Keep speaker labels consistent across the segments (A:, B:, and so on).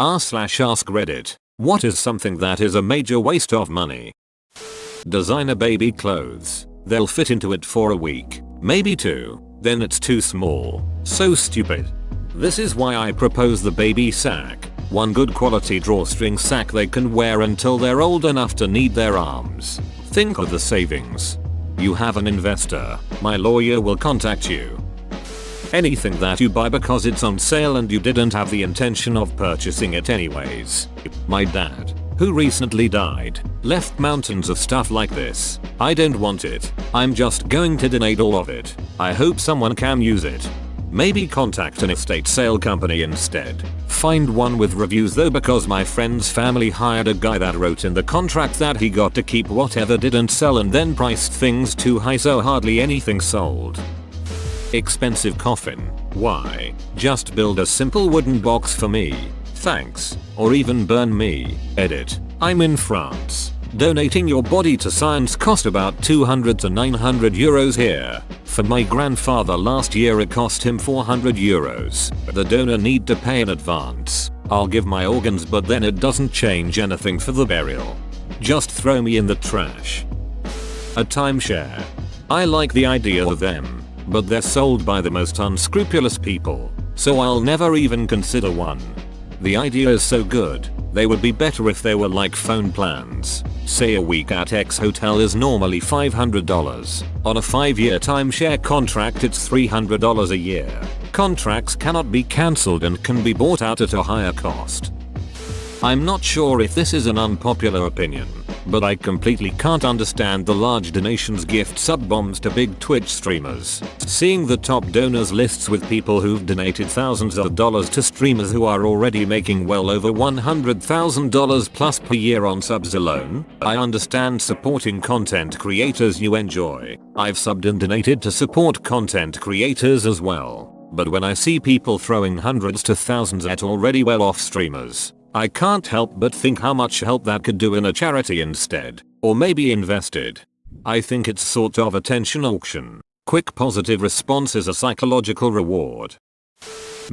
A: r/ask Reddit. What is something that is a major waste of money? Designer baby clothes. They'll fit into it for a week, maybe 2, then it's too small. So stupid. This is why I propose the baby sack. One good quality drawstring sack they can wear until they're old enough to need their arms. Think of the savings. You have an investor. My lawyer will contact you. Anything that you buy because it's on sale and you didn't have the intention of purchasing it anyways. My dad, who recently died, left mountains of stuff like this. I don't want it. I'm just going to donate all of it. I hope someone can use it. Maybe contact an estate sale company instead. Find one with reviews though, because my friend's family hired a guy that wrote in the contract that he got to keep whatever didn't sell and then priced things too high, so hardly anything sold. Expensive coffin. Why? Just build a simple wooden box for me. Thanks. Or even burn me. Edit. I'm in France. Donating your body to science cost about 200 to 900 euros here. For my grandfather last year it cost him 400 euros. The donor need to pay in advance. I'll give my organs, but then it doesn't change anything for the burial. Just throw me in the trash. A timeshare. I like the idea of them, but they're sold by the most unscrupulous people, so I'll never even consider one. The idea is so good. They would be better if they were like phone plans. Say a week at X hotel is normally $500. On a 5-year timeshare contract it's $300 a year. Contracts cannot be cancelled and can be bought out at a higher cost. I'm not sure if this is an unpopular opinion, but I completely can't understand the large donations gift sub bombs to big Twitch streamers. Seeing the top donors lists with people who've donated thousands of dollars to streamers who are already making well over $100,000 plus per year on subs alone, I understand supporting content creators you enjoy. I've subbed and donated to support content creators as well. But when I see people throwing hundreds to thousands at already well-off streamers, I can't help but think how much help that could do in a charity instead, or maybe invested. I think it's sort of attention auction. Quick positive response is a psychological reward.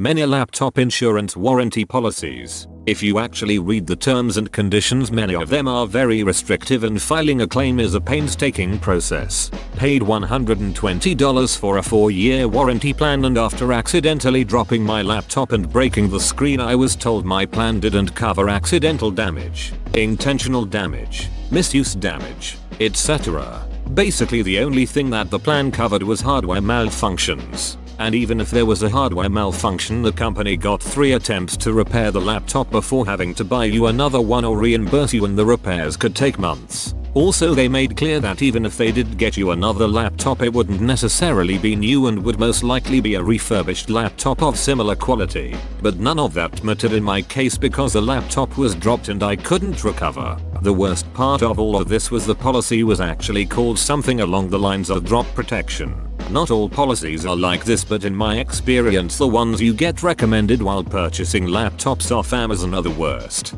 A: Many laptop insurance warranty policies. If you actually read the terms and conditions, many of them are very restrictive and filing a claim is a painstaking process. Paid $120 for a 4-year warranty plan, and after accidentally dropping my laptop and breaking the screen I was told my plan didn't cover accidental damage, intentional damage, misuse damage, etc. Basically the only thing that the plan covered was hardware malfunctions. And even if there was a hardware malfunction, the company got 3 attempts to repair the laptop before having to buy you another one or reimburse you, and the repairs could take months. Also, they made clear that even if they did get you another laptop, it wouldn't necessarily be new and would most likely be a refurbished laptop of similar quality. But none of that mattered in my case because the laptop was dropped and I couldn't recover. The worst part of all of this was the policy was actually called something along the lines of drop protection. Not all policies are like this, but in my experience the ones you get recommended while purchasing laptops off Amazon are the worst.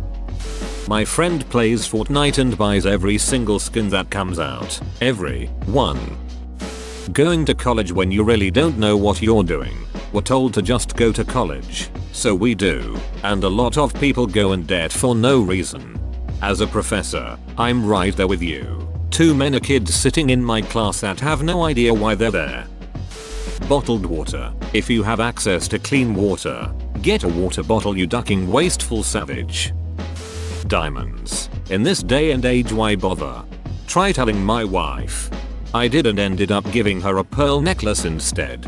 A: My friend plays Fortnite and buys every single skin that comes out. Every one. Going to college when you really don't know what you're doing. We're told to just go to college. So we do. And a lot of people go in debt for no reason. As a professor, I'm right there with you. Too many kids sitting in my class that have no idea why they're there. Bottled water. If you have access to clean water, get a water bottle, you ducking wasteful savage. Diamonds. In this day and age, why bother? Try telling my wife. I did and ended up giving her a pearl necklace instead.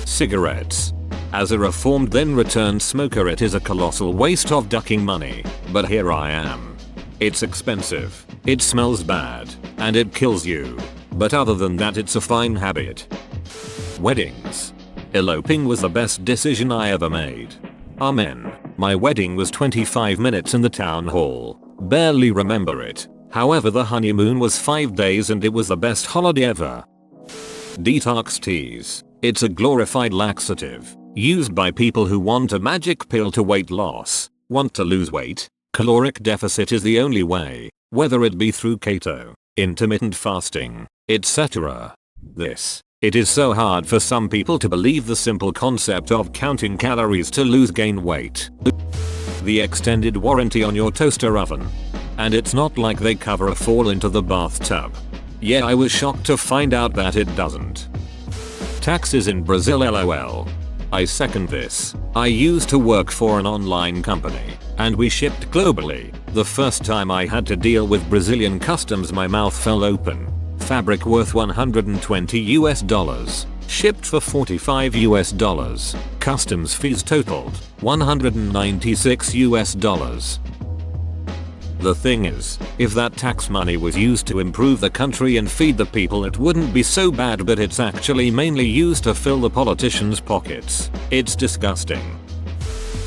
A: Cigarettes. As a reformed then returned smoker, it is a colossal waste of ducking money, but here I am. It's expensive, it smells bad, and it kills you. But other than that, it's a fine habit. Weddings. Eloping was the best decision I ever made. Amen. My wedding was 25 minutes in the town hall. Barely remember it. However, the honeymoon was 5 days and it was the best holiday ever. Detox teas. It's a glorified laxative, used by people who want a magic pill to weight loss. Want to lose weight? Caloric deficit is the only way, whether it be through keto, intermittent fasting, etc. It is so hard for some people to believe the simple concept of counting calories to lose gain weight. the extended warranty on your toaster oven. And it's not like they cover a fall into the bathtub. Yeah, I was shocked to find out that it doesn't. Taxes in Brazil LOL. I second this. I used to work for an online company, and we shipped globally. The first time I had to deal with Brazilian customs, my mouth fell open. Fabric worth $120 US. Shipped for $45 US. Customs fees totaled $196 US. The thing is, if that tax money was used to improve the country and feed the people, it wouldn't be so bad, but it's actually mainly used to fill the politicians' pockets. It's disgusting.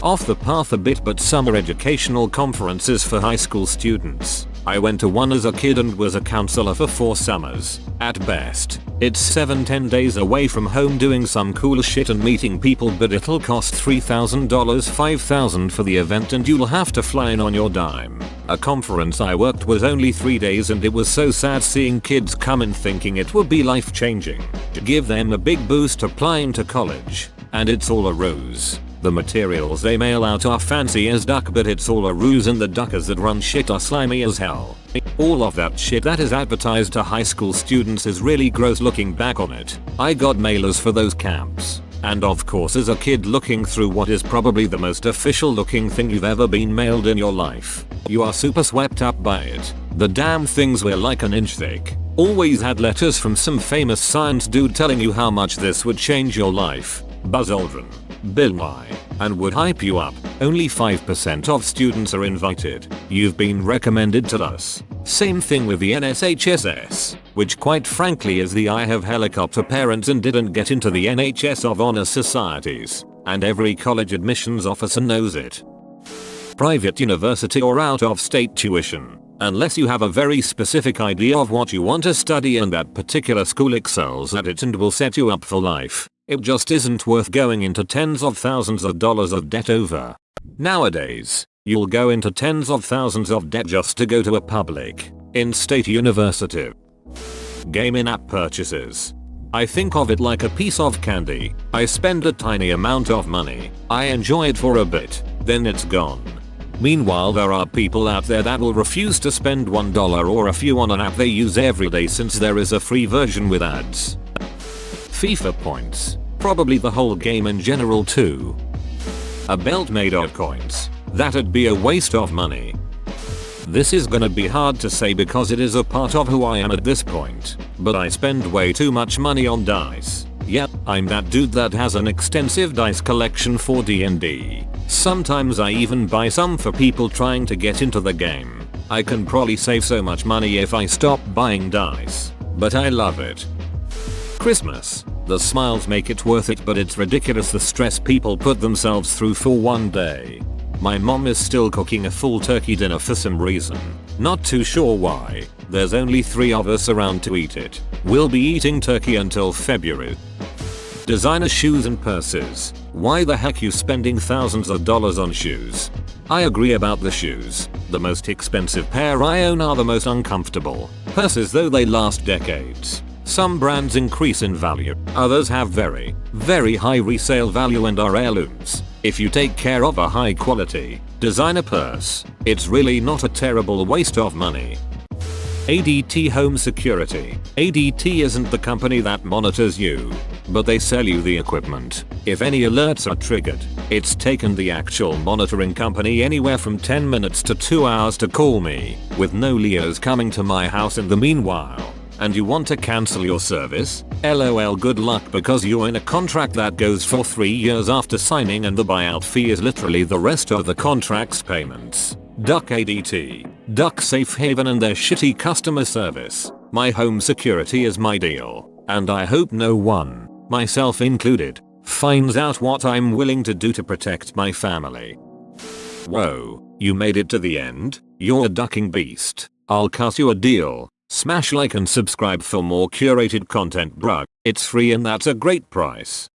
A: Off the path a bit, but summer educational conferences for high school students. I went to one as a kid and was a counselor for 4 summers. At best, it's 7-10 days away from home doing some cool shit and meeting people, but it'll cost $3,000, $5,000 for the event, and you'll have to fly in on your dime. A conference I worked was only 3 days, and it was so sad seeing kids come in thinking it would be life changing. Give them a big boost applying to college. And it's all a ruse. The materials they mail out are fancy as duck, but it's all a ruse, and the duckers that run shit are slimy as hell. All of that shit that is advertised to high school students is really gross looking back on it. I got mailers for those camps. And of course, as a kid looking through what is probably the most official looking thing you've ever been mailed in your life, you are super swept up by it. The damn things were like an inch thick. Always had letters from some famous science dude telling you how much this would change your life. Buzz Aldrin, Bill Nye, and would hype you up. Only 5% of students are invited. You've been recommended to us. Same thing with the NSHSS, which quite frankly is the I have helicopter parents and didn't get into the NHS of honor societies. And every college admissions officer knows it. Private university or out of state tuition. Unless you have a very specific idea of what you want to study and that particular school excels at it and will set you up for life, it just isn't worth going into tens of thousands of dollars of debt over. Nowadays, you'll go into tens of thousands of debt just to go to a public, in-state university. Game in-app purchases. I think of it like a piece of candy. I spend a tiny amount of money, I enjoy it for a bit, then it's gone. Meanwhile, there are people out there that will refuse to spend $1 or a few on an app they use every day since there is a free version with ads. FIFA points. Probably the whole game in general too. A belt made of coins. That'd be a waste of money. This is gonna be hard to say because it is a part of who I am at this point, but I spend way too much money on dice. Yep, I'm that dude that has an extensive dice collection for D&D. Sometimes I even buy some for people trying to get into the game. I can probably save so much money if I stop buying dice, but I love it. Christmas. The smiles make it worth it, but it's ridiculous the stress people put themselves through for one day. My mom is still cooking a full turkey dinner for some reason. Not too sure why. There's only 3 of us around to eat it. We'll be eating turkey until February. Designer shoes and purses. Why the heck you spending thousands of dollars on shoes? I agree about the shoes. The most expensive pair I own are the most uncomfortable. Purses though, they last decades. Some brands increase in value. Others have very, very high resale value and are heirlooms. If you take care of a high quality designer purse, it's really not a terrible waste of money. ADT Home Security. ADT isn't the company that monitors you, but they sell you the equipment. If any alerts are triggered, it's taken the actual monitoring company anywhere from 10 minutes to 2 hours to call me, with no Leos coming to my house in the meanwhile. And you want to cancel your service? LOL, good luck, because you're in a contract that goes for 3 years after signing and the buyout fee is literally the rest of the contract's payments. Duck ADT, duck Safe Haven and their shitty customer service. My home security is my deal, and I hope no one, myself included, finds out what I'm willing to do to protect my family. Whoa, you made it to the end? You're a ducking beast. I'll cut you a deal. Smash like and subscribe for more curated content, bruh. It's free and that's a great price.